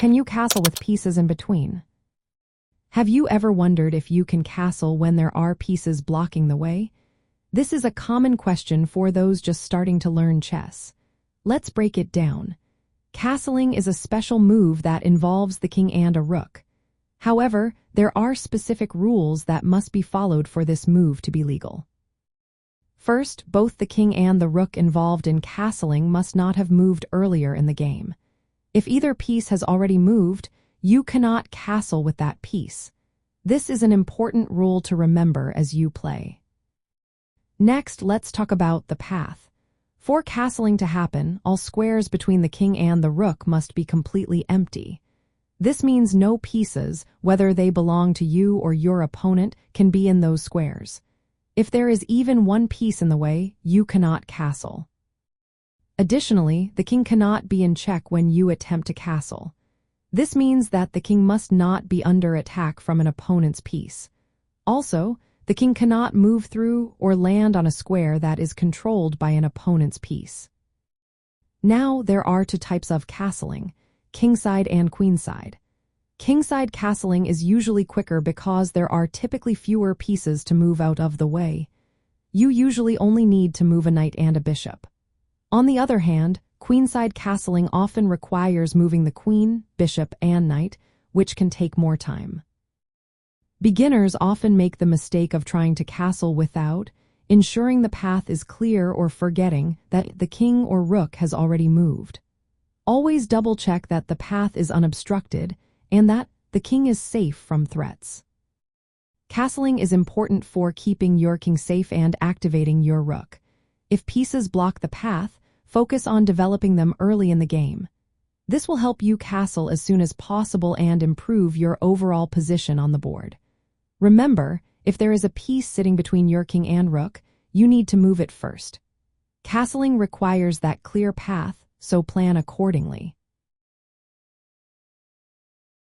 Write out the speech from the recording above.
Can you castle with pieces in between? Have you ever wondered if you can castle when there are pieces blocking the way? This is a common question for those just starting to learn chess. Let's break it down. Castling is a special move that involves the king and a rook. However, there are specific rules that must be followed for this move to be legal. First, both the king and the rook involved in castling must not have moved earlier in the game. If either piece has already moved, you cannot castle with that piece. This is an important rule to remember as you play. Next, let's talk about the path. For castling to happen, all squares between the king and the rook must be completely empty. This means no pieces, whether they belong to you or your opponent, can be in those squares. If there is even one piece in the way, you cannot castle. Additionally, the king cannot be in check when you attempt to castle. This means that the king must not be under attack from an opponent's piece. Also, the king cannot move through or land on a square that is controlled by an opponent's piece. Now there are two types of castling, Kingside and Queenside. Kingside castling is usually quicker because there are typically fewer pieces to move out of the way. You usually only need to move a knight and a bishop. On the other hand, Queenside castling often requires moving the queen, bishop, and knight, which can take more time. Beginners often make the mistake of trying to castle without ensuring the path is clear or forgetting that the king or rook has already moved. Always double-check that the path is unobstructed and that the king is safe from threats. Castling is important for keeping your king safe and activating your rook. If pieces block the path, focus on developing them early in the game. This will help you castle as soon as possible and improve your overall position on the board. Remember, if there is a piece sitting between your king and rook, you need to move it first. Castling requires that clear path, so plan accordingly.